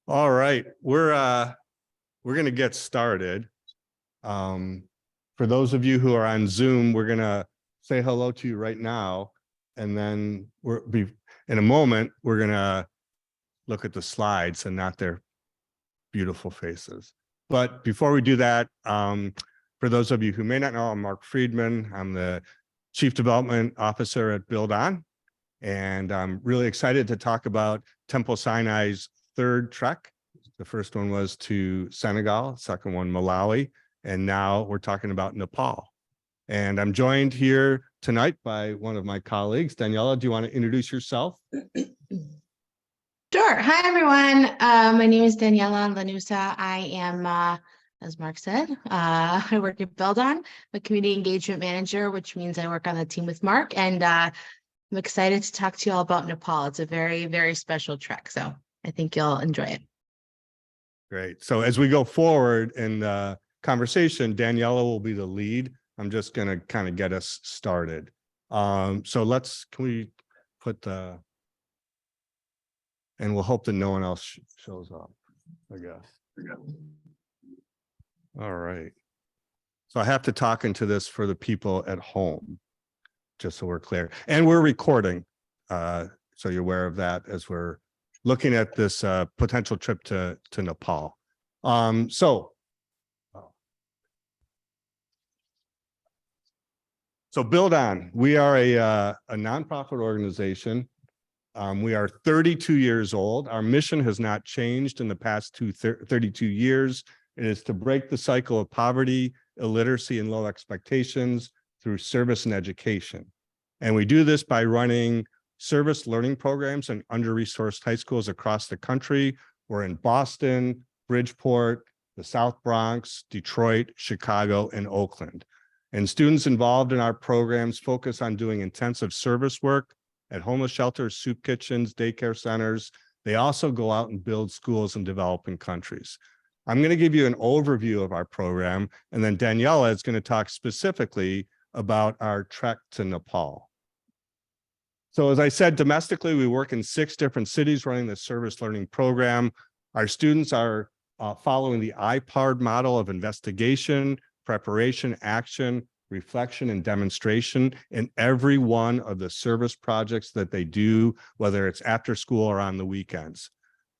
All right, we're going to get started. For those of you who are on Zoom, we're going to say hello to you right now, and then in a moment we're going to look at the slides and not their beautiful faces. But before we do that, for those of you who may not know, I'm Mark Friedman. I'm the Chief Development Officer at Build On, and I'm really excited to talk about Temple Sinai's third trek. The first one was to Senegal, second one Malawi, and now we're talking about Nepal. And I'm joined here tonight by one of my colleagues. Daniela, do you want to introduce yourself? Sure. Hi, everyone. My name is Daniela Lanusa. I am, as Mark said, I work at Build On. I'm a community engagement manager, which means I work on the team with Mark. And I'm excited to talk to you all about Nepal. It's a very, very special trek. So I think you'll enjoy it. Great. So as we go forward in the conversation, Daniela will be the lead. I'm just going to kind of get us started. So can we put the, and we'll hope that no one else shows up, I guess. All right. So I have to talk into this for the people at home, just so we're clear. And we're recording, so you're aware of that as we're looking at this potential trip to Nepal. So Build On, we are a nonprofit organization. We are 32 years old. Our mission has not changed in the past 32 years. It is to break the cycle of poverty, illiteracy, and low expectations through service and education. And we do this by running service learning programs in under-resourced high schools across the country. We're in Boston, Bridgeport, the South Bronx, Detroit, Chicago, and Oakland. And students involved in our programs focus on doing intensive service work at homeless shelters, soup kitchens, daycare centers. They also go out and build schools in developing countries. I'm going to give you an overview of our program, and then Daniela is going to talk specifically about our trek to Nepal. So as I said, domestically, we work in 6 different cities running the service learning program. Our students are following the IPARD model of investigation, preparation, action, reflection, and demonstration in every one of the service projects that they do, whether it's after school or on the weekends.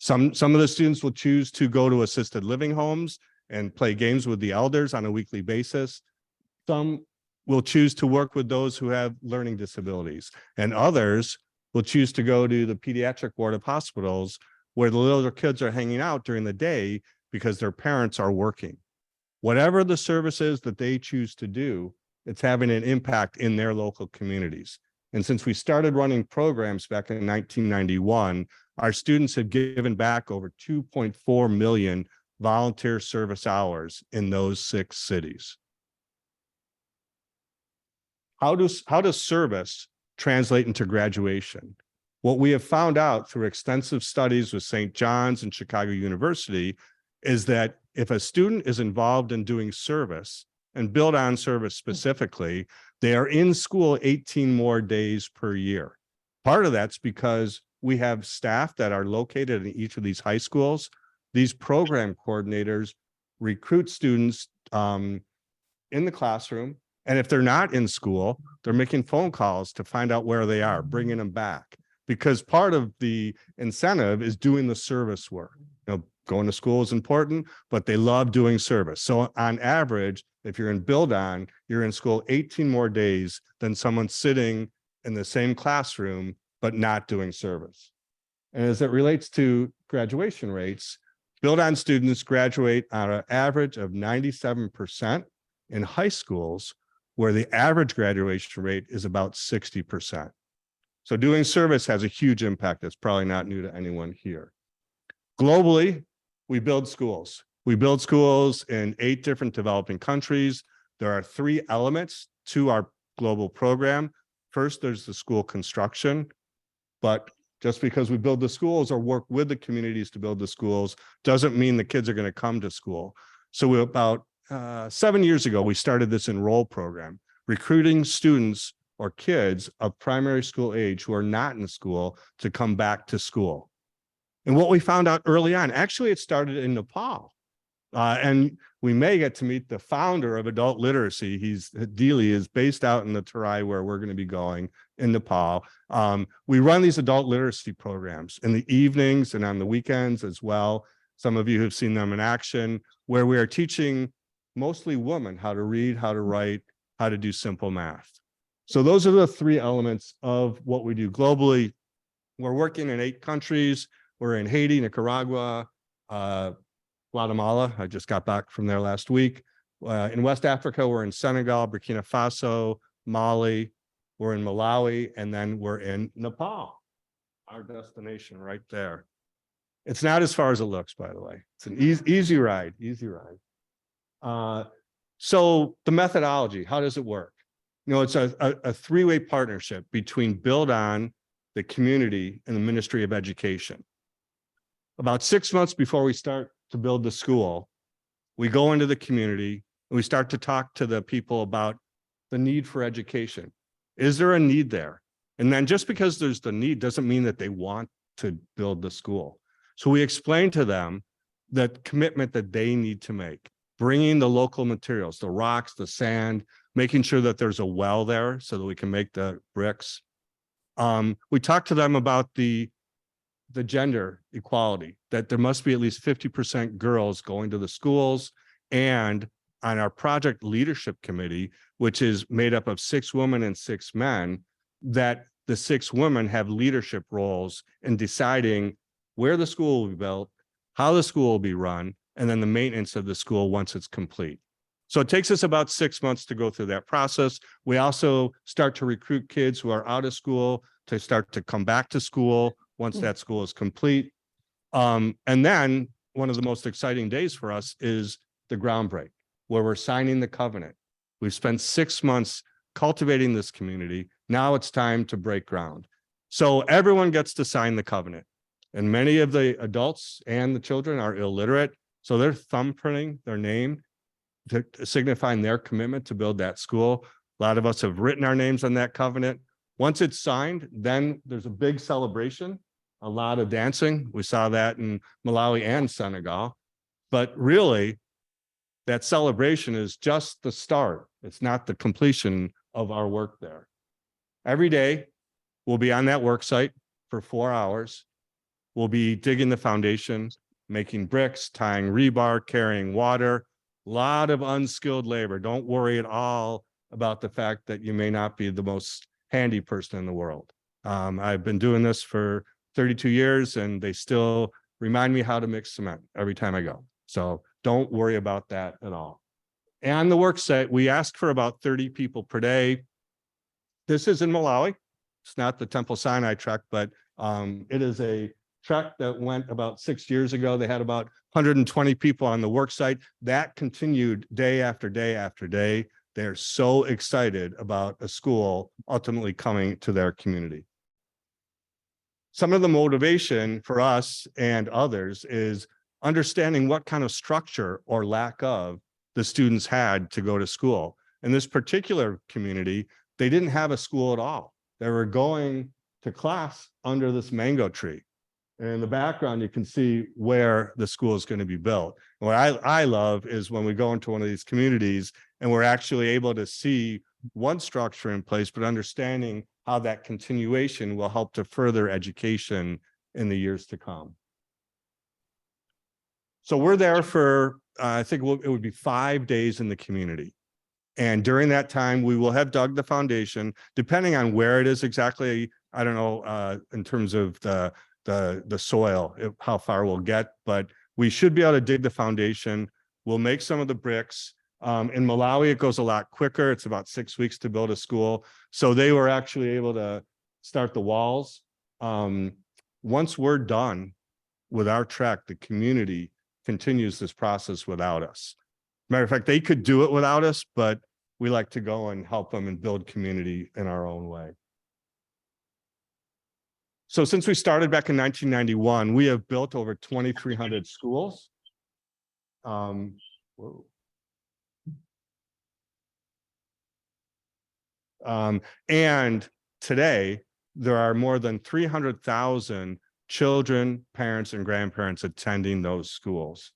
Some of the students will choose to go to assisted living homes and play games with the elders on a weekly basis. Some will choose to work with those who have learning disabilities, and others will choose to go to the pediatric ward of hospitals where the little kids are hanging out during the day because their parents are working. Whatever the service is that they choose to do, it's having an impact in their local communities. And since we started running programs back in 1991, our students have given back over 2.4 million volunteer service hours in those 6 cities. How does service translate into graduation? What we have found out through extensive studies with St. John's and Chicago University is that if a student is involved in doing service, and Build On service specifically, they are in school 18 more days per year. Part of that's because we have staff that are located in each of these high schools. These program coordinators recruit students in the classroom, and if they're not in school, they're making phone calls to find out where they are, bringing them back. Because part of the incentive is doing the service work. Going to school is important, but they love doing service. So on average, if you're in Build On, you're in school 18 more days than someone sitting in the same classroom, but not doing service. And as it relates to graduation rates, Build On students graduate on an average of 97% in high schools, where the average graduation rate is about 60%. So doing service has a huge impact. That's probably not new to anyone here. Globally, we build schools. We build schools in 8 different developing countries. There are 3 elements to our global program. First, there's the school construction, but just because we build the schools or work with the communities to build the schools doesn't mean the kids are going to come to school. So about 7 years ago, we started this enroll program, recruiting students or kids of primary school age who are not in school to come back to school. And what we found out early on, actually, it started in Nepal. And we may get to meet the founder of adult literacy. Deely is based out in the Terai where we're going to be going in Nepal. We run these adult literacy programs in the evenings and on the weekends as well. Some of you have seen them in action, where we are teaching mostly women how to read, how to write, how to do simple math. So those are the three elements of what we do globally. We're working in 8 countries. We're in Haiti, Nicaragua, Guatemala. I just got back from there last week. In West Africa, we're in Senegal, Burkina Faso, Mali. We're in Malawi, and then we're in Nepal, our destination right there. It's not as far as it looks, by the way. It's an easy ride, easy ride. So the methodology, how does it work? You know, it's a three-way partnership between Build On, the community, and the Ministry of Education. About 6 months before we start to build the school, we go into the community and we start to talk to the people about the need for education. Is there a need there? And then just because there's the need doesn't mean that they want to build the school. So we explain to them the commitment that they need to make, bringing the local materials, the rocks, the sand, making sure that there's a well there so that we can make the bricks. We talk to them about the gender equality, that there must be at least 50% girls going to the schools. And on our project leadership committee, which is made up of 6 women and 6 men, that the 6 women have leadership roles in deciding where the school will be built, how the school will be run, and then the maintenance of the school once it's complete. So it takes us about 6 months to go through that process. We also start to recruit kids who are out of school to start to come back to school once that school is complete. And then one of the most exciting days for us is the groundbreak, where we're signing the covenant. We've spent 6 months cultivating this community. Now it's time to break ground. So everyone gets to sign the covenant. And many of the adults and the children are illiterate. So they're thumbprinting their name to signifying their commitment to build that school. A lot of us have written our names on that covenant. Once it's signed, then there's a big celebration, a lot of dancing. We saw that in Malawi and Senegal. But really, that celebration is just the start. It's not the completion of our work there. Every day, we'll be on that work site for 4 hours. We'll be digging the foundation, making bricks, tying rebar, carrying water. A lot of unskilled labor. Don't worry at all about the fact that you may not be the most handy person in the world. I've been doing this for 32 years and they still remind me how to mix cement every time I go. So don't worry about that at all. And on the work site, we ask for about 30 people per day. This is in Malawi. It's not the Temple Sinai trek, but it is a trek that went about 6 years ago. They had about 120 people on the work site. That continued day after day after day. They're so excited about a school ultimately coming to their community. Some of the motivation for us and others is understanding what kind of structure or lack of the students had to go to school. In this particular community, they didn't have a school at all. They were going to class under this mango tree. And in the background, you can see where the school is going to be built. And what I love is when we go into one of these communities and we're actually able to see one structure in place, but understanding how that continuation will help to further education in the years to come. So we're there for, I think it would be 5 days in the community. And during that time, we will have dug the foundation, depending on where it is exactly. I don't know in terms of the soil, how far we'll get, but we should be able to dig the foundation. We'll make some of the bricks. In Malawi, it goes a lot quicker. It's about 6 weeks to build a school. So they were actually able to start the walls. Once we're done with our trek, the community continues this process without us. Matter of fact, they could do it without us, but we like to go and help them and build community in our own way. So since we started back in 1991, we have built over 2,300 schools. And today, there are more than 300,000 children, parents, and grandparents attending those schools.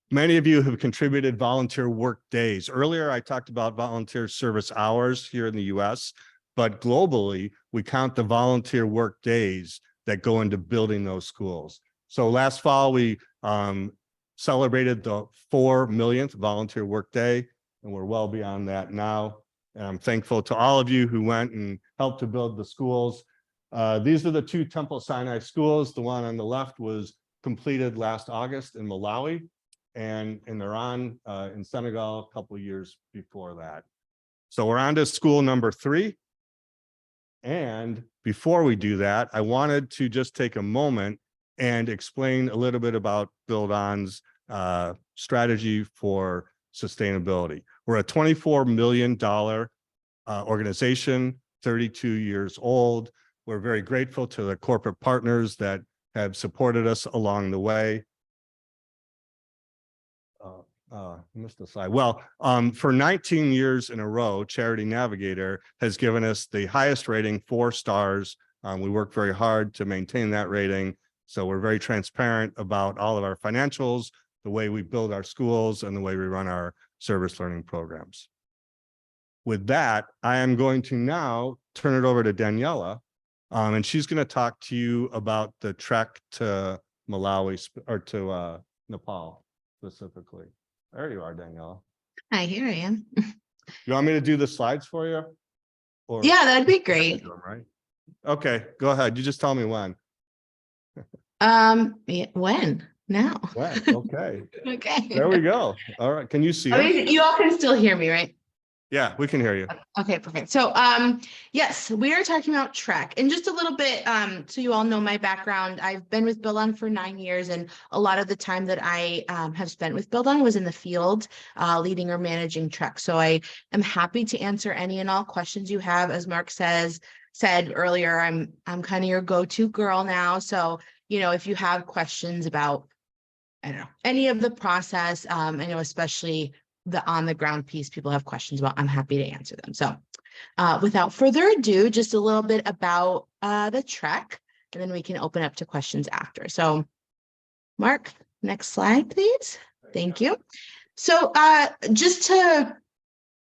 Many of you have contributed volunteer work days. Earlier, I talked about volunteer service hours here in the US, but globally, we count the volunteer work days that go into building those schools. So last fall, we celebrated the 4 millionth volunteer work day, and we're well beyond that now. And I'm thankful to all of you who went and helped to build the schools. These are the 2 Temple Sinai schools. The one on the left was completed last August in Malawi, and they're on in Senegal a couple of years before that. So we're on to school number 3. And before we do that, I wanted to just take a moment and explain a little bit about Build On's strategy for sustainability. We're a $24 million organization, 32 years old. We're very grateful to the corporate partners that have supported us along the way. Missed the slide. Well, for 19 years in a row, Charity Navigator has given us the highest rating, 4 stars. We work very hard to maintain that rating. So we're very transparent about all of our financials, the way we build our schools, and the way we run our service learning programs. With that, I am going to now turn it over to Daniela, and she's going to talk to you about the trek to Malawi, or to Nepal specifically. There you are, Daniela. Hi, here I am. You want me to do the slides for you? Or Yeah, that'd be great. right? Okay, go ahead. You just tell me when. Yeah, when? Now. When? Okay. Okay. There we go. All right. Can you see I us? mean, you all can still hear me, right? Yeah, we can hear you. Okay, perfect. So, yes, we are talking about Trek, and just a little bit, so you all know my background. I've been with Build On for 9 years, and a lot of the time that I have spent with Build On was in the field, leading or managing Trek. So I am happy to answer any and all questions you have. As Mark said earlier, I'm kind of your go-to girl now. So, you know, if you have questions about, I don't know, any of the process, I know especially the on the ground piece people have questions about, I'm happy to answer them. So without further ado, just a little bit about the trek, and then we can open up to questions after. So Mark, next slide, please. Thank you. So just to,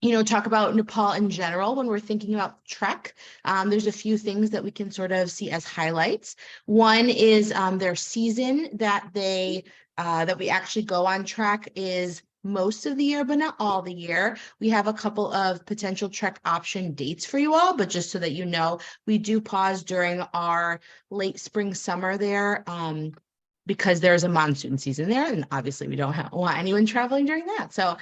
you know, talk about Nepal in general, when we're thinking about trek, there's a few things that we can sort of see as highlights. One is their season that they that we actually go on trek is most of the year, but not all the year. We have a couple of potential trek option dates for you all, but just so that you know, we do pause during our late spring, summer there, because there's a monsoon season there, and obviously we don't want anyone traveling during that. So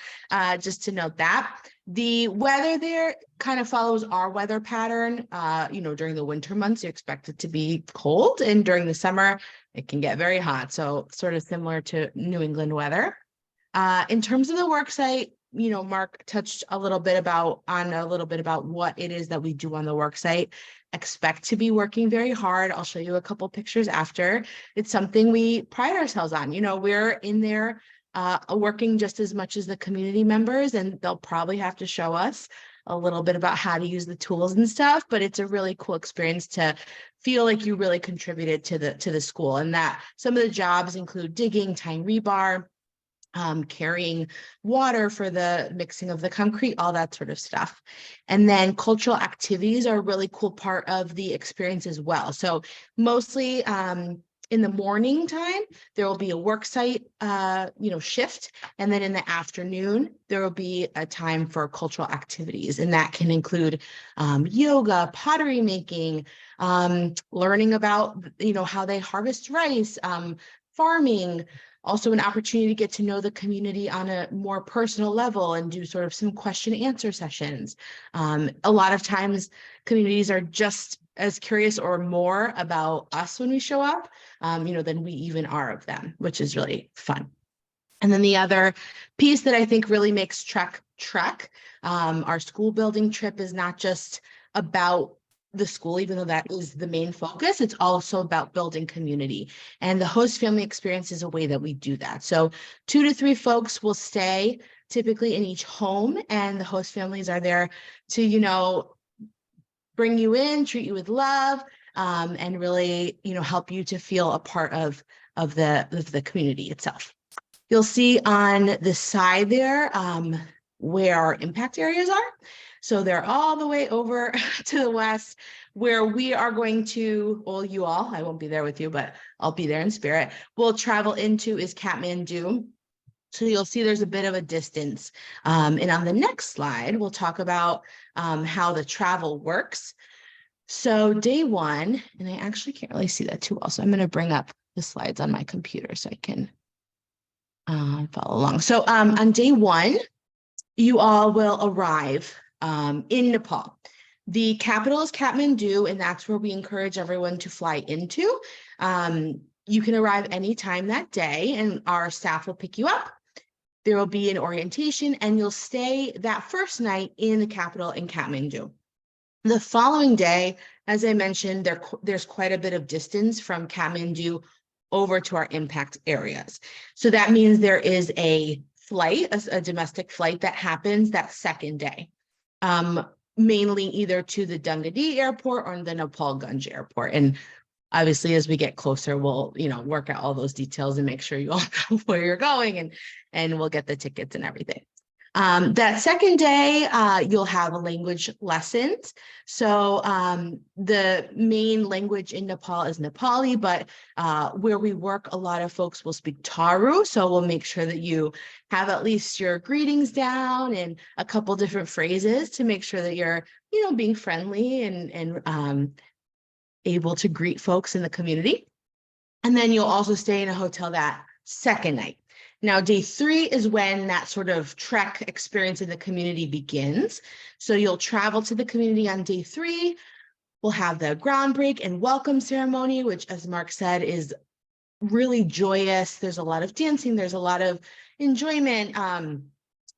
just to note that. The weather there kind of follows our weather pattern. You know, during the winter months, you expect it to be cold, and during the summer, it can get very hot. So sort of similar to New England weather. In terms of the work site, you know, Mark touched a little bit about what it is that we do on the work site. Expect to be working very hard. I'll show you a couple pictures after. It's something we pride ourselves on. You know, we're in there working just as much as the community members, and they'll probably have to show us a little bit about how to use the tools and stuff, but it's a really cool experience to feel like you really contributed to the school, and that some of the jobs include digging, tying rebar, carrying water for the mixing of the concrete, all that sort of stuff. And then cultural activities are a really cool part of the experience as well. So mostly in the morning time, there will be a work site, you know, shift. And then in the afternoon, there will be a time for cultural activities. And that can include yoga, pottery making, learning about, you know, how they harvest rice, farming. Also an opportunity to get to know the community on a more personal level and do sort of some question and answer sessions. A lot of times communities are just as curious or more about us when we show up, you know, than we even are of them, which is really fun. And then the other piece that I think really makes Trek, our school building trip is not just about the school, even though that is the main focus, it's also about building community. And the host family experience is a way that we do that. So 2 to 3 folks will stay typically in each home, and the host families are there to, you know, bring you in, treat you with love, and really, help you to feel a part of the community itself. You'll see on the side there where our impact areas are. So they're all the way over to the west, where we are going to, well, you all, I won't be there with you, but I'll be there in spirit. We'll travel into is Kathmandu. So you'll see there's a bit of a distance. And on the next slide, we'll talk about how the travel works. So day one, and I actually can't really see that too well. So I'm going to bring up the slides on my computer so I can follow along. So on day one, you all will arrive in Nepal. The capital is Kathmandu, and that's where we encourage everyone to fly into. You can arrive anytime that day, and our staff will pick you up. There will be an orientation, and you'll stay that first night in the capital in Kathmandu. The following day, as I mentioned, there's quite a bit of distance from Kathmandu over to our impact areas. So that means there is a flight, a domestic flight that happens that second day, mainly either to the Dungadi airport or the Nepal-Gunj airport. And obviously, as we get closer, we'll, work out all those details and make sure you all know where you're going, and we'll get the tickets and everything. That second day, you'll have language lessons. So the main language in Nepal is Nepali, but where we work, a lot of folks will speak Taru. So we'll make sure that you have at least your greetings down and a couple different phrases to make sure that you're, being friendly and able to greet folks in the community. And then you'll also stay in a hotel that second night. Now, day 3 is when that sort of trek experience in the community begins. So you'll travel to the community on day 3. We'll have the ground break and welcome ceremony, which, as Mark said, is really joyous. There's a lot of dancing. There's a lot of enjoyment.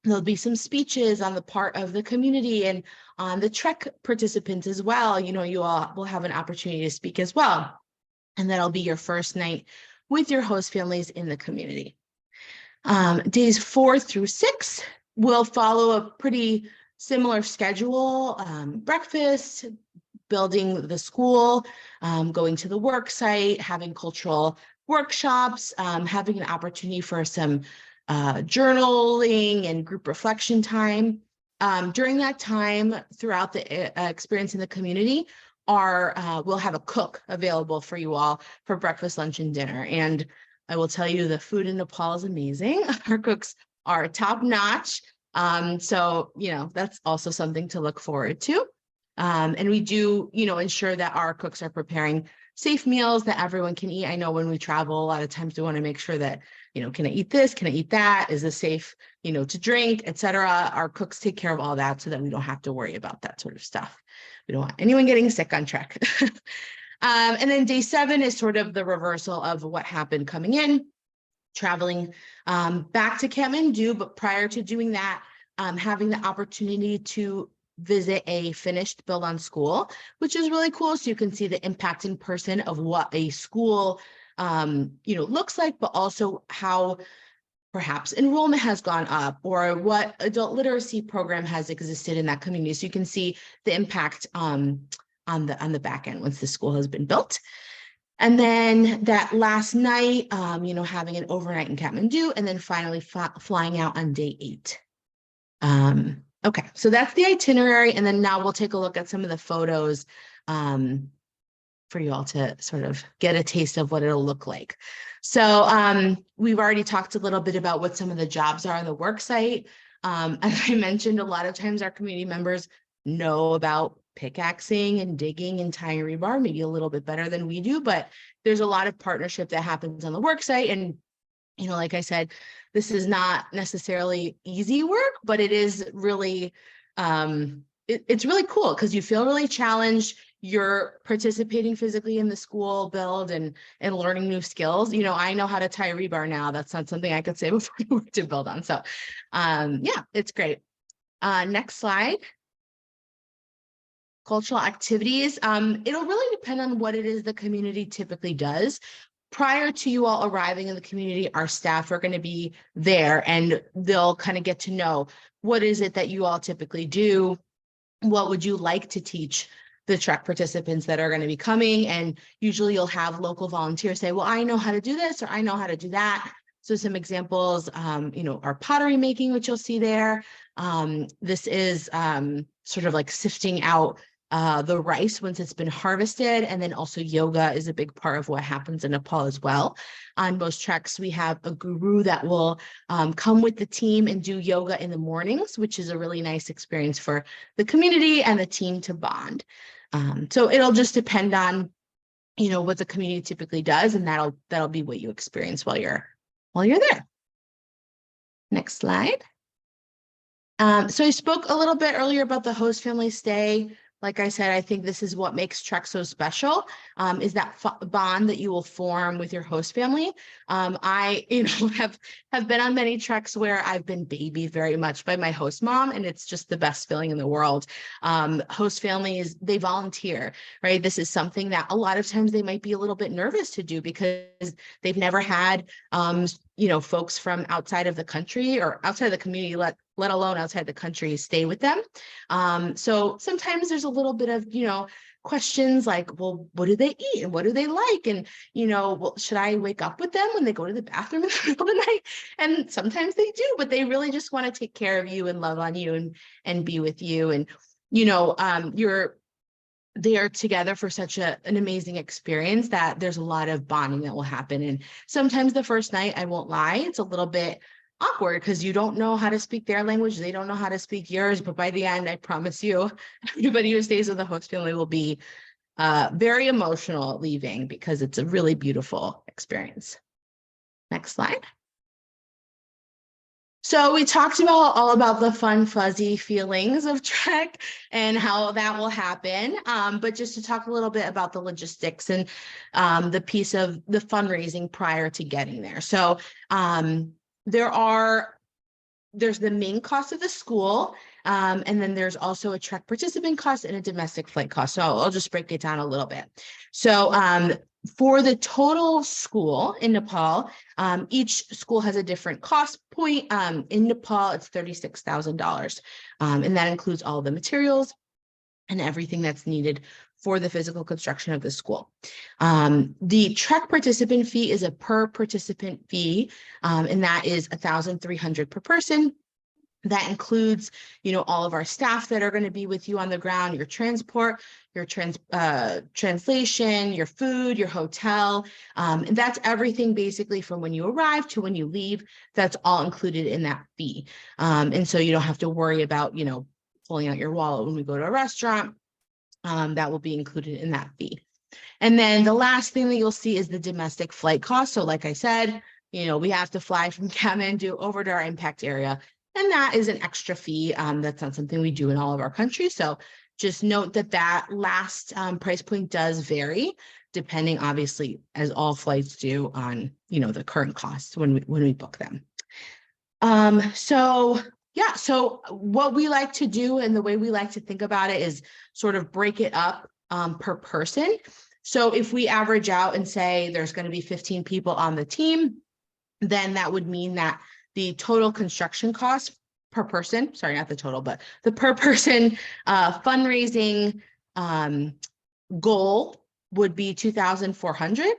There'll be some speeches on the part of the community and on the trek participants as well. You all will have an opportunity to speak as well. And that'll be your first night with your host families in the community. Days 4 through 6 will follow a pretty similar schedule, breakfast, building the school, going to the work site, having cultural workshops, having an opportunity for some journaling and group reflection time. During that time, throughout the experience in the community, we'll have a cook available for you all for breakfast, lunch, and dinner. And I will tell you, the food in Nepal is amazing. Our cooks are top notch. So, that's also something to look forward to. And we do, ensure that our cooks are preparing safe meals that everyone can eat. I know when we travel, a lot of times we want to make sure that, can I eat this? Can I eat that? Is this safe, to drink, etc. Our cooks take care of all that so that we don't have to worry about that sort of stuff. We don't want anyone getting sick on trek. And then day 7 is sort of the reversal of what happened coming in, traveling back to Kathmandu. But prior to doing that, having the opportunity to visit a finished build-on school, which is really cool. So you can see the impact in person of what a school, looks like, but also how perhaps enrollment has gone up or what adult literacy program has existed in that community. So you can see the impact on the back end once the school has been built. And then that last night, having an overnight in Kathmandu, and then finally flying out on day 8. Okay, so that's the itinerary. And then now we'll take a look at some of the photos for you all to sort of get a taste of what it'll look like. So we've already talked a little bit about what some of the jobs are on the work site. As I mentioned, a lot of times our community members know about pickaxing and digging and tying rebar, maybe a little bit better than we do, but there's a lot of partnership that happens on the work site. And, like I said, this is not necessarily easy work, but it is really, it's really cool because you feel really challenged. You're participating physically in the school build and learning new skills. I know how to tie rebar now. That's not something I could say before I worked at build on. So yeah, it's great. Next slide. Cultural activities. It'll really depend on what it is the community typically does. Prior to you all arriving in the community, our staff are going to be there and they'll kind of get to know what is it that you all typically do. What would you like to teach the trek participants that are going to be coming. And usually you'll have local volunteers say, well, I know how to do this, or I know how to do that. So some examples, our pottery making, which you'll see there. This is sort of like sifting out the rice once it's been harvested. And then also yoga is a big part of what happens in Nepal as well. On most treks, we have a guru that will come with the team and do yoga in the mornings, which is a really nice experience for the community and the team to bond. So it'll just depend on, what the community typically does, and that'll be what you experience while you're there. Next slide. So I spoke a little bit earlier about the host family stay. Like I said, I think this is what makes Trek so special, is that bond that you will form with your host family. I, have been on many treks where I've been babied very much by my host mom, and it's just the best feeling in the world. Host families, they volunteer, right? This is something that a lot of times they might be a little bit nervous to do because they've never had, folks from outside of the country or outside of the community, let alone outside the country, stay with them. So sometimes there's a little bit of, questions like, well, what do they eat and what do they like? And, well, should I wake up with them when they go to the bathroom in the middle of the night? And sometimes they do, but they really just want to take care of you and love on you and be with you. And, they are together for such an amazing experience that there's a lot of bonding that will happen. And sometimes the first night, I won't lie, it's a little bit awkward because you don't know how to speak their language. They don't know how to speak yours. But by the end, I promise you, everybody who stays with the host family will be very emotional leaving because it's a really beautiful experience. Next slide. So we talked all about the fun, fuzzy feelings of Trek and how that will happen. But just to talk a little bit about the logistics and the piece of the fundraising prior to getting there. So there's the main cost of the school, and then there's also a Trek participant cost and a domestic flight cost. So I'll just break it down a little bit. So for the total school in Nepal, each school has a different cost point. In Nepal, it's $36,000, and that includes all the materials and everything that's needed for the physical construction of the school. The Trek participant fee is a per participant fee, and that is $1,300 per person. That includes, all of our staff that are going to be with you on the ground, your transport, your translation, your food, your hotel. And that's everything basically from when you arrive to when you leave. That's all included in that fee. And so you don't have to worry about, pulling out your wallet when we go to a restaurant. That will be included in that fee. And then the last thing that you'll see is the domestic flight cost. So like I said, we have to fly from Kathmandu over to our impact area. And that is an extra fee. That's not something we do in all of our countries. So just note that last price point does vary, depending, obviously, as all flights do, on the current costs when we book them. So what we like to do and the way we like to think about it is sort of break it up per person. So if we average out and say there's going to be 15 people on the team, then that would mean that the total construction cost per person, sorry, not the total, but the per person fundraising goal would be $2,400.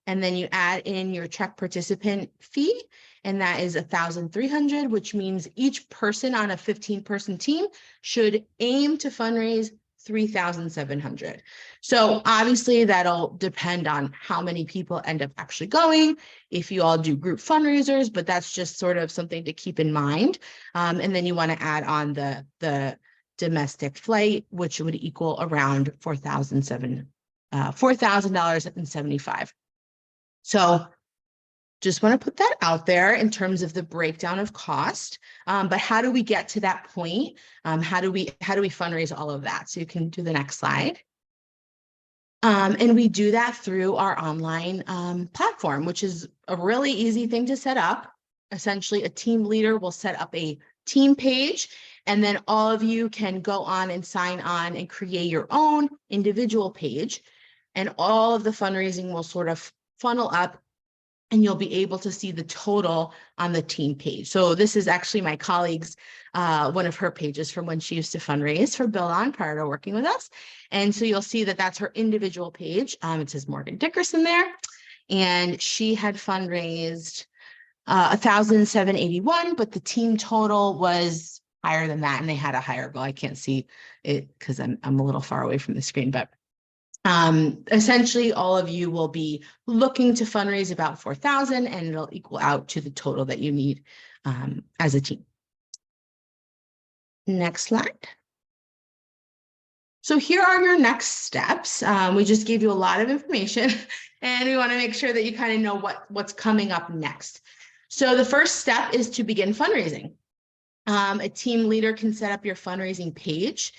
And then you add in your Trek participant fee, and that is $1,300, which means each person on a 15-person team should aim to fundraise $3,700. So obviously that'll depend on how many people end up actually going, if you all do group fundraisers, but that's just sort of something to keep in mind. And then you want to add on the domestic flight, which would equal around $4,000.75. So just want to put that out there in terms of the breakdown of cost. But how do we get to that point? How do we fundraise all of that? So you can do the next slide. And we do that through our online platform, which is a really easy thing to set up. Essentially, a team leader will set up a team page, and then all of you can go on and sign on and create your own individual page. And all of the fundraising will sort of funnel up and you'll be able to see the total on the team page. So this is actually my colleague's, one of her pages from when she used to fundraise for Build On prior to working with us. And so you'll see that that's her individual page. It says Morgan Dickerson there, and she had fundraised 1,781, but the team total was higher than that, and they had a higher goal. I can't see it because I'm a little far away from the screen, but essentially all of you will be looking to fundraise about 4,000, and it'll equal out to the total that you need as a team. Next slide. So here are your next steps. We just gave you a lot of information, and we want to make sure that you kind of know what's coming up next. So the first step is to begin fundraising. A team leader can set up your fundraising page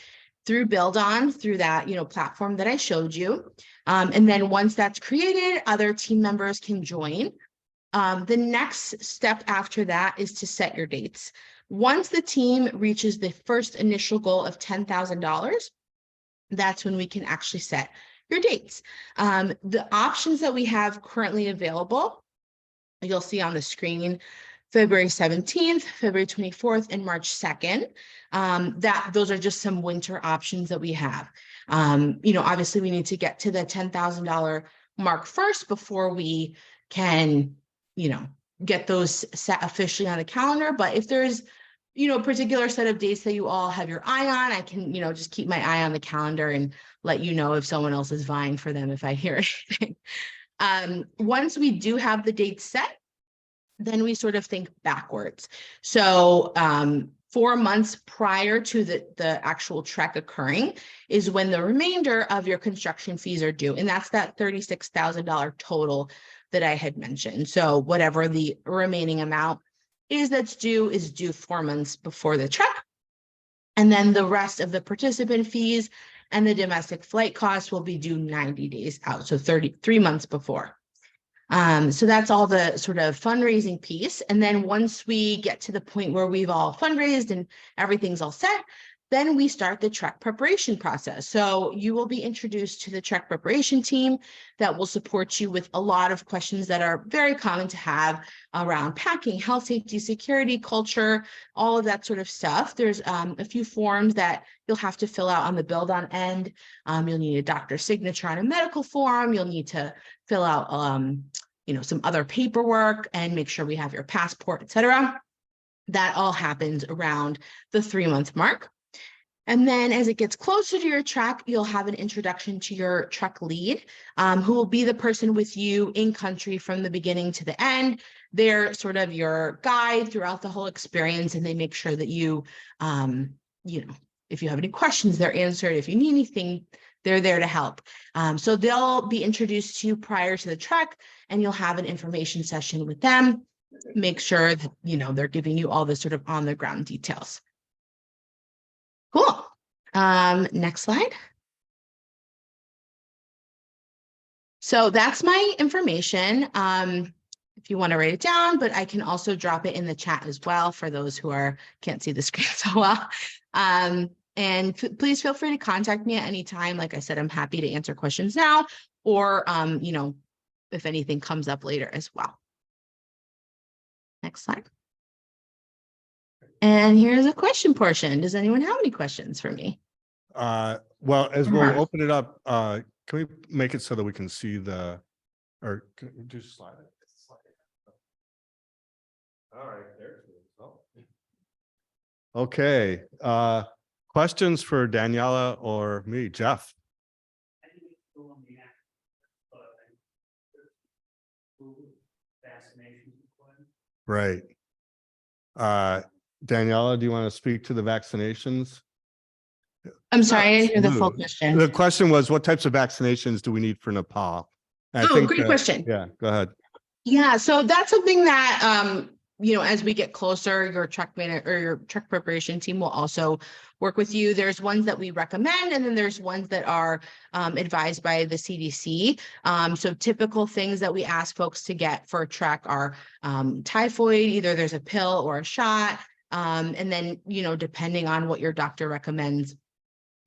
through Build On, through that platform that I showed you. And then once that's created, other team members can join. The next step after that is to set your dates. Once the team reaches the first initial goal of $10,000, that's when we can actually set your dates. The options that we have currently available, you'll see on the screen, February 17th, February 24th, and March 2nd. Those are just some winter options that we have. Obviously we need to get to the $10,000 mark first before we can, get those set officially on the calendar. But if there's, a particular set of dates that you all have your eye on, I can, just keep my eye on the calendar and let you know if someone else is vying for them if I hear anything. Once we do have the dates set, then we sort of think backwards. So 4 months prior to the actual trek occurring is when the remainder of your construction fees are due. And that's that $36,000 total that I had mentioned. So whatever the remaining amount is that's due is due 4 months before the trek. And then the rest of the participant fees and the domestic flight costs will be due 90 days out. So 3 months before. So that's all the sort of fundraising piece. And then once we get to the point where we've all fundraised and everything's all set, then we start the trek preparation process. So you will be introduced to the trek preparation team that will support you with a lot of questions that are very common to have around packing, health, safety, security, culture, all of that sort of stuff. There's a few forms that you'll have to fill out on the Build On end. You'll need a doctor's signature on a medical form. You'll need to fill out some other paperwork and make sure we have your passport, etc. That all happens around the 3-month mark. And then as it gets closer to your trek, you'll have an introduction to your trek lead, who will be the person with you in country from the beginning to the end. They're sort of your guide throughout the whole experience, and they make sure that you, if you have any questions, they're answered. If you need anything, they're there to help. So they'll be introduced to you prior to the trek, and you'll have an information session with them. Make sure that, they're giving you all the sort of on the ground details. Cool. Next slide. So that's my information. If you want to write it down, but I can also drop it in the chat as well for those who can't see the screen so well. And please feel free to contact me at any time. Like I said, I'm happy to answer questions now, or if anything comes up later as well. Next slide. And here's a question portion. Does anyone have any questions for me? Well, as we'll open it up, can we make it so that we can see or can we do slide it? All right, there it is. Oh. Okay. Questions for Daniela or me, Jeff? Right. Daniela, do you want to speak to the vaccinations? I'm sorry, I didn't hear the full question. The question was, what types of vaccinations do we need for Nepal? And Great question. Yeah, go ahead. Yeah, so that's something that, as we get closer, your trek preparation team will also work with you. There's ones that we recommend, and then there's ones that are advised by the CDC. So typical things that we ask folks to get for a trek are typhoid, either there's a pill or a shot. And then, depending on what your doctor recommends,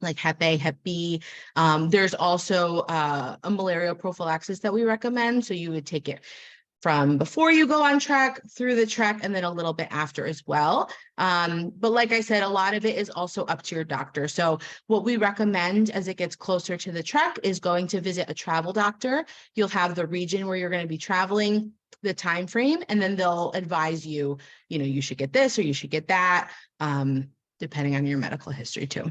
like Hep A, Hep B. There's also a malaria prophylaxis that we recommend. So you would take it from before you go on trek, through the trek, and then a little bit after as well. But like I said, a lot of it is also up to your doctor. So what we recommend as it gets closer to the trek is going to visit a travel doctor. You'll have the region where you're going to be traveling, the time frame, and then they'll advise you, you should get this or you should get that, depending on your medical history too.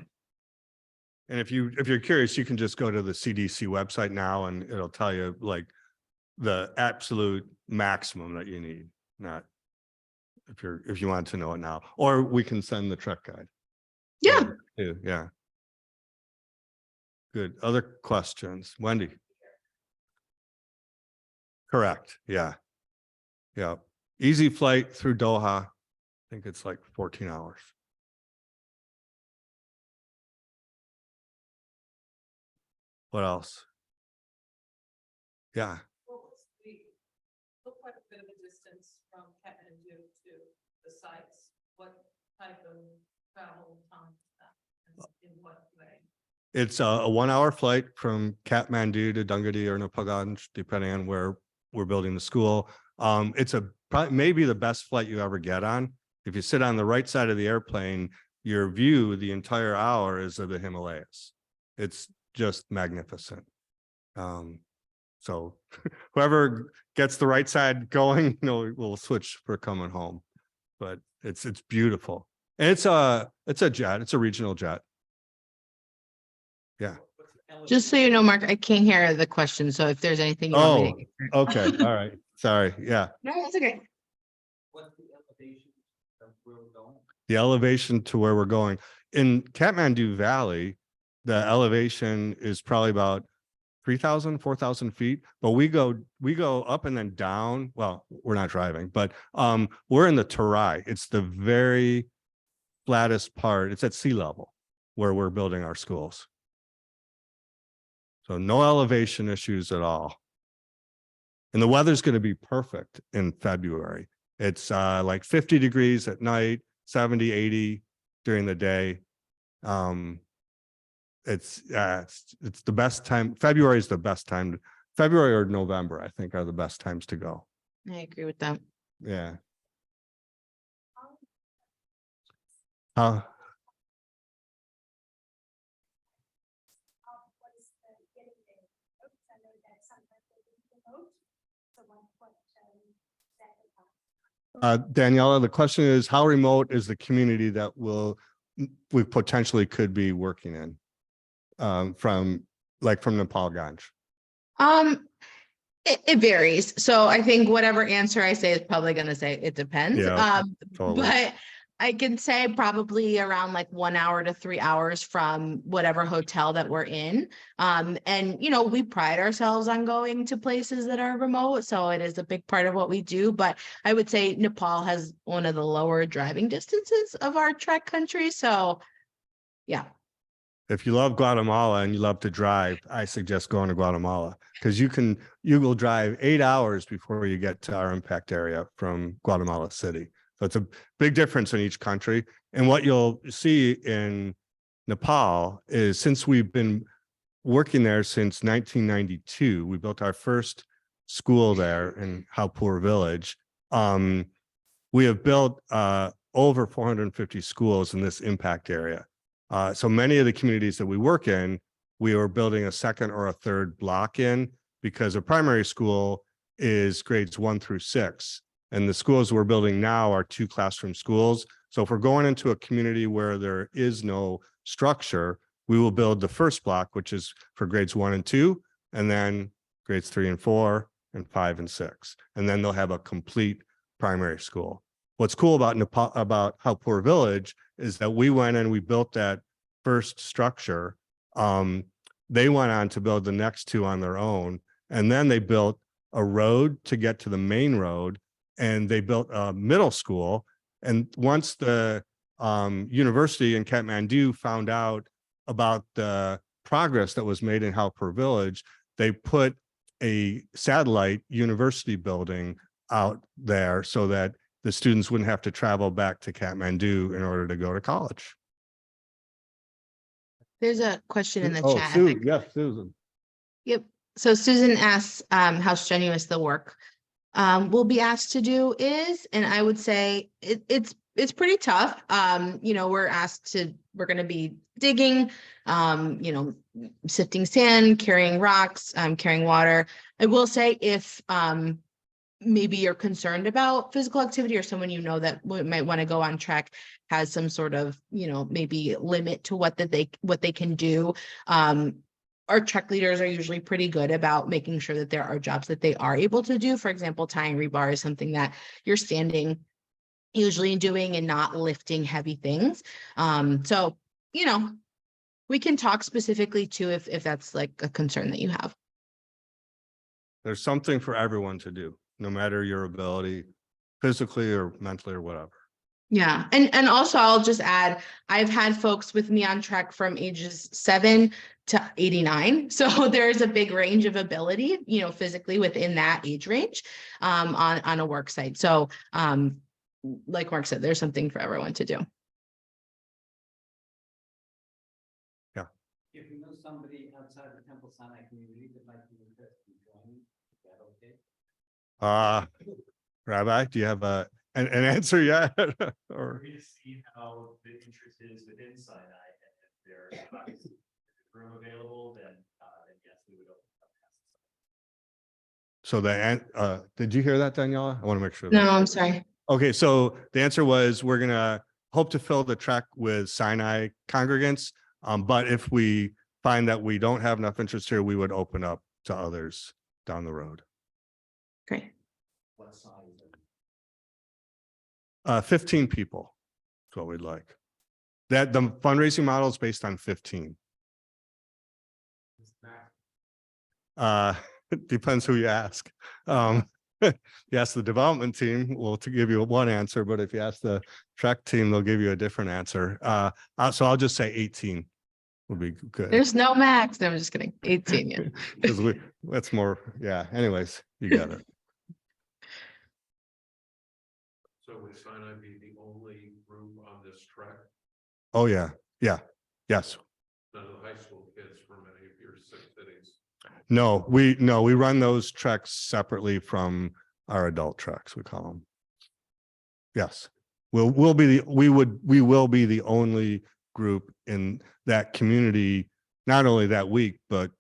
And if you're curious, you can just go to the CDC website now and it'll tell you like the absolute maximum that you need, not if you want to know it now, or we can send the trek guide. Yeah. Yeah. Good. Other questions? Wendy? Correct. Yeah. Yeah. Easy flight through Doha. I think it's like 14 hours. What else? Yeah. Look quite a bit of a distance from Kathmandu to the sites. What type of travel time is that? And in what way? It's a 1 hour flight from Kathmandu to Dungadi or Nepal, depending on where we're building the school. It's probably maybe the best flight you ever get on. If you sit on the right side of the airplane, your view the entire hour is of the Himalayas. It's just magnificent. So whoever gets the right side going, will switch for coming home. But it's beautiful. And it's a jet, it's a regional jet. Yeah. Just so you know, Mark, I can't hear the question. So if there's anything you want me to Okay. All right. Sorry. Yeah. No, that's okay. What's the elevation of where we're going? The elevation to where we're going in Kathmandu Valley, the elevation is probably about 3,000, 4,000 feet, but we go up and then down. Well, we're not driving, but we're in the Terai. It's the very flattest part. It's at sea level where we're building our schools. So no elevation issues at all. And the weather's going to be perfect in February. It's like 50 degrees at night, 70, 80 during the day. It's the best time. February is the best time. February or November, I think, are the best times to go. I agree with that. Yeah. Daniela, the question is, how remote is the community that we potentially could be working in from Nepal Ganj? It varies. So I think whatever answer I say is probably going to say it depends. Yeah, totally. But I can say probably around like 1 hour to 3 hours from whatever hotel that we're in. And, we pride ourselves on going to places that are remote. So it is a big part of what we do. But I would say Nepal has one of the lower driving distances of our trek country. So, yeah. If you love Guatemala and you love to drive, I suggest going to Guatemala because you will drive 8 hours before you get to our impact area from Guatemala City. So it's a big difference in each country. And what you'll see in Nepal is since we've been working there since 1992, we built our first school there in Haupur village. We have built over 450 schools in this impact area. So many of the communities that we work in, we are building a second or a third block in because a primary school is grades 1 through 6. And the schools we're building now are 2 classroom schools. So if we're going into a community where there is no structure, we will build the first block, which is for grades 1 and 2, and then grades 3 and 4, and 5 and 6. And then they'll have a complete primary school. What's cool about Nepal, about Haupur village is that we went and we built that first structure. They went on to build the next 2 on their own. And then they built a road to get to the main road. And they built a middle school. And once the university in Kathmandu found out about the progress that was made in Haupur village, they put a satellite university building out there so that the students wouldn't have to travel back to Kathmandu in order to go to college. There's a question in the Oh, chat. yes, Susan. Yep. So Susan asks how strenuous the work will be asked to do is, and I would say it's pretty tough. You know, we're going to be digging, you know, sifting sand, carrying rocks, carrying water. I will say if maybe you're concerned about physical activity, or someone you know that might want to go on trek has some sort of, you know, maybe limit to what they can do. Our trek leaders are usually pretty good about making sure that there are jobs that they are able to do. For example, tying rebar is something that you're standing usually doing and not lifting heavy things. So, you know, we can talk specifically too if that's like a concern that you have. There's something for everyone to do, no matter your ability, physically or mentally or whatever. Yeah. And also I'll just add, I've had folks with me on trek from ages 7 to 89. So there's a big range of ability, you know, physically within that age range, on a work site. So, like Mark said, there's something for everyone to do. Yeah. If you know somebody outside the Temple Sinai community that might be interested in joining, is that okay? Rabbi, do you have an answer yet? Or We're going to see how the interest is within Sinai, and if there's obviously room available, then yes, we would open up. so did you hear that, Daniela? I want to make sure. No, I'm sorry. Okay, so the answer was we're gonna hope to fill the trek with Sinai congregants. But if we find that we don't have enough interest here, we would open up to others down the road. Great. What size? Are 15 people is what we'd like. That the fundraising model is based on 15. It depends who you ask. You ask the development team, well, to give you one answer, but if you ask the trek team, they'll give you a different answer. So I'll just say 18 would be good. There's no max. No, I'm just kidding. 18. Yeah. Because that's more, yeah. Anyways, you got it. So would Sinai be the only group on this trek? Oh, yeah. Yeah. Yes. None of the high school kids from any of your 6 cities? No, we run those treks separately from our adult treks, we call them. Yes. We will be the only group in that community, not only that week, but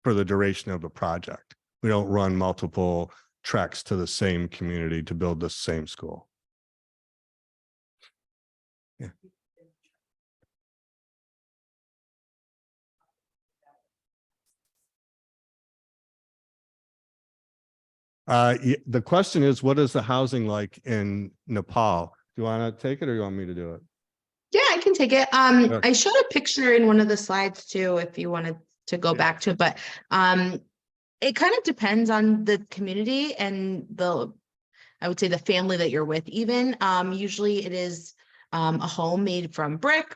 for the duration of the project. We don't run multiple treks to the same community to build the same school. Yeah. The question is, what is the housing like in Nepal? Do you want to take it or you want me to do it? Yeah, I can take it. Yeah. I showed a picture in one of the slides too, if you wanted to go back to it, but it kind of depends on the community and I would say the family that you're with even. Usually it is a home made from brick,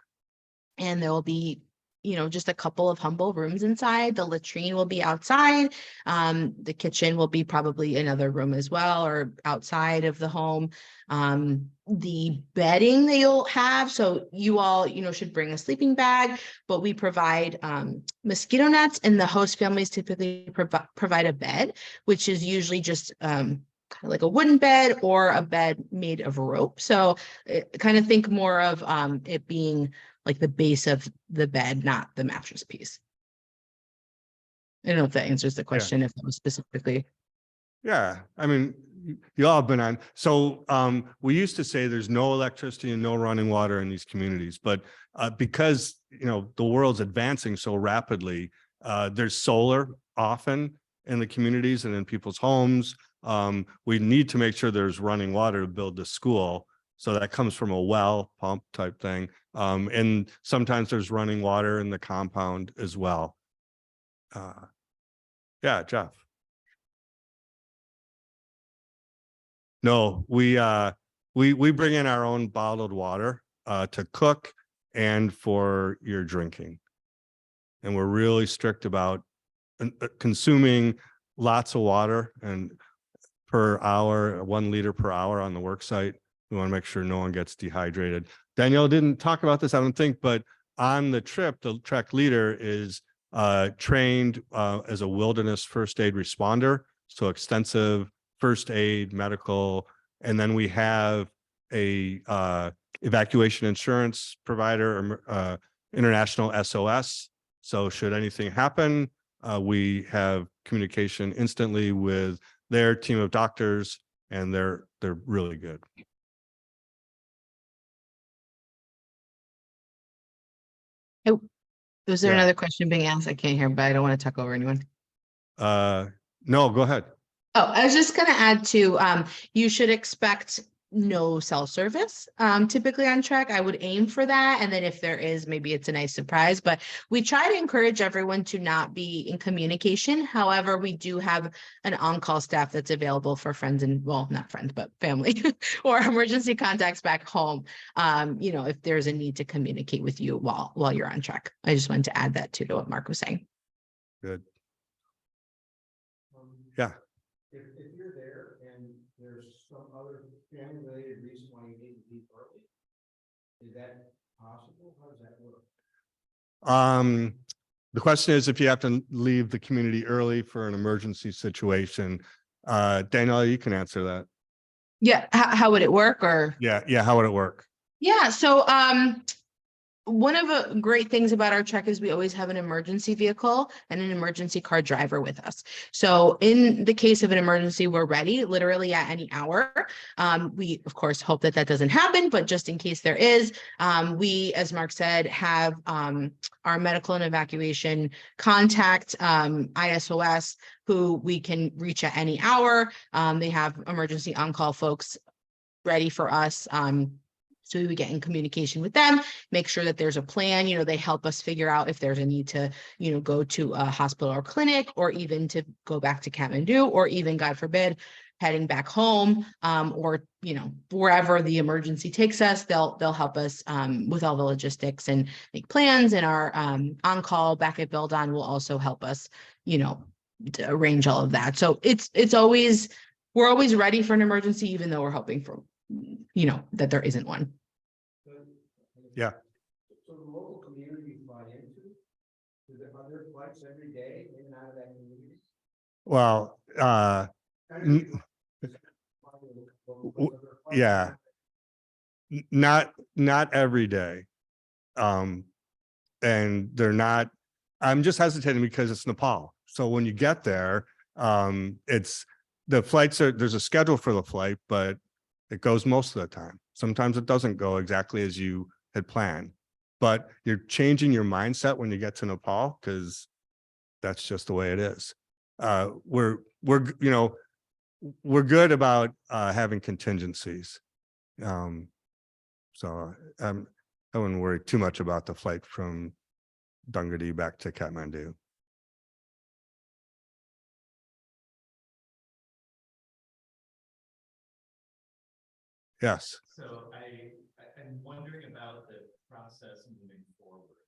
and there will be, you know, just a couple of humble rooms inside. The latrine will be outside. The kitchen will be probably another room as well, or outside of the home. The bedding that you'll have, so you all, you know, should bring a sleeping bag, but we provide mosquito nets, and the host families typically provide a bed, which is usually just kind of like a wooden bed or a bed made of rope. So kind of think more of it being like the base of the bed, not the mattress piece. I don't know if that answers the question, if that was specifically. Yeah, I mean, you all have been on. So we used to say there's no electricity and no running water in these communities, but because, you know, the world's advancing so rapidly, there's solar often in the communities and in people's homes. We need to make sure there's running water to build the school. So that comes from a well pump type thing. And sometimes there's running water in the compound as well. Yeah, Jeff. No, we bring in our own bottled water to cook and for your drinking. And we're really strict about consuming lots of water and per hour, 1 liter per hour on the work site. We want to make sure no one gets dehydrated. Danielle didn't talk about this, I don't think, but on the trip, the trek leader is trained as a wilderness first aid responder. So extensive first aid, medical, and then we have a evacuation insurance provider, international SOS. So should anything happen, we have communication instantly with their team of doctors, and they're really good. Was there Yeah. another question being asked? I can't hear, but I don't want to talk over anyone. No, go ahead. Oh, I was just gonna add to, you should expect no cell service, typically on track. I would aim for that. And then if there is, maybe it's a nice surprise, but we try to encourage everyone to not be in communication. However, we do have an on-call staff that's available for friends and, well, not friends, but family or emergency contacts back home. If there's a need to communicate with you while you're on track. I just wanted to add that to what Mark was saying. Good. Yeah. If you're there and there's some other family related reason why you need to leave early, is that possible? How does that work? The question is if you have to leave the community early for an emergency situation. Danielle, you can answer that. Yeah, how would it work or? Yeah. How would it work? Yeah, so one of the great things about our truck is we always have an emergency vehicle and an emergency car driver with us. So in the case of an emergency, we're ready literally at any hour. We, of course, hope that doesn't happen, but just in case there is, we, as Mark said, have our medical and evacuation contact, ISOS, who we can reach at any hour. They have emergency on-call folks ready for us. So we get in communication with them, make sure that there's a plan. They help us figure out if there's a need to, go to a hospital or clinic, or even to go back to Kathmandu, or even, God forbid, heading back home, or, wherever the emergency takes us. They'll help us with all the logistics and make plans. And our on-call back at Build On will also help us, to arrange all of that. So we're always ready for an emergency, even though we're hoping for, that there isn't one. Yeah. So the local community you fly into, are there flights every day in and out of that community? Well, yeah. Not every day. And they're not, I'm just hesitating because it's Nepal. So when you get there, there's a schedule for the flight, but it goes most of the time. Sometimes it doesn't go exactly as you had planned, but you're changing your mindset when you get to Nepal, because that's just the way it is. We're good about having contingencies. So I wouldn't worry too much about the flight from Dungadi back to Kathmandu. Yes. So I'm wondering about the process moving forward.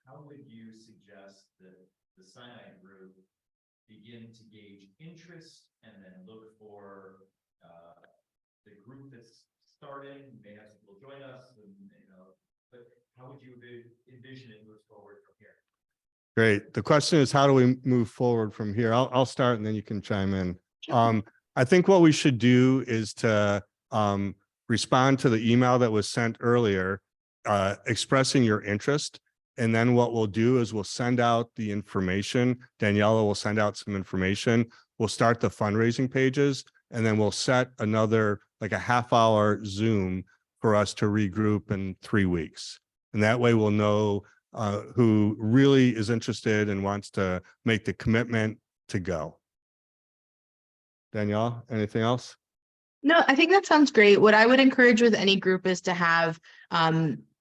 How would you suggest that the Sinai group begin to gauge interest and then look for the group that's starting, may have people join us, and but how would you envision it moves forward from here? Great. The question is, how do we move forward from here? I'll start and then you can chime in. I think what we should do is to respond to the email that was sent earlier, expressing your interest. And then what we'll do is we'll send out the information. Daniela will send out some information. We'll start the fundraising pages, and then we'll set another, like a half-hour Zoom for us to regroup in 3 weeks. And that way we'll know who really is interested and wants to make the commitment to go. Danielle, anything else? No, I think that sounds great. What I would encourage with any group is to have,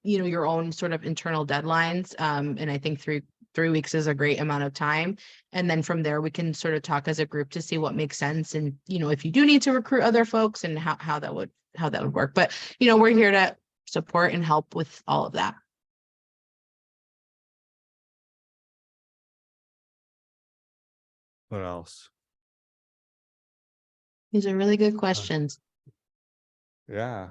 your own sort of internal deadlines. And I think three weeks is a great amount of time. And then from there, we can sort of talk as a group to see what makes sense. And, if you do need to recruit other folks, and how that would work. But, we're here to support and help with all of that. What else? These are really good questions. Yeah.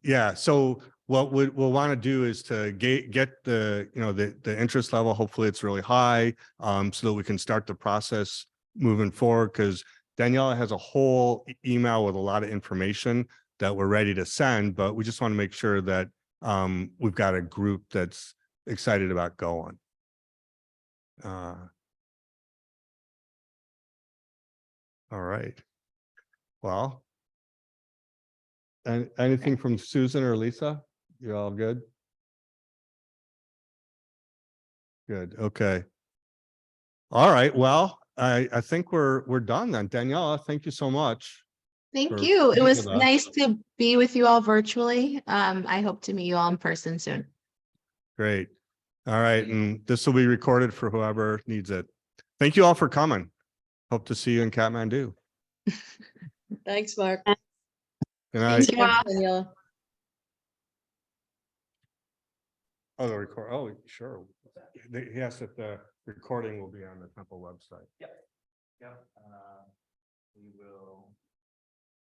Yeah. So what we'll want to do is to get the, the interest level. Hopefully it's really high, so that we can start the process moving forward, because Daniela has a whole email with a lot of information that we're ready to send, but we just want to make sure that we've got a group that's excited about going. All right. Well, and anything from Susan or Lisa? You all good? Good. Okay. All right. Well, I think we're done then. Daniela, thank you so much. Thank for you. It being was with us. nice to be with you all virtually. I hope to meet you all in person soon. Great. All right. And this will be recorded for whoever needs it. Thank you all for coming. Hope to see you in Kathmandu. Thanks, Mark. Good night. Thank you all. Daniela. Oh, the record. Oh, sure. Yes, if the recording will be on the temple website. Yep, we will.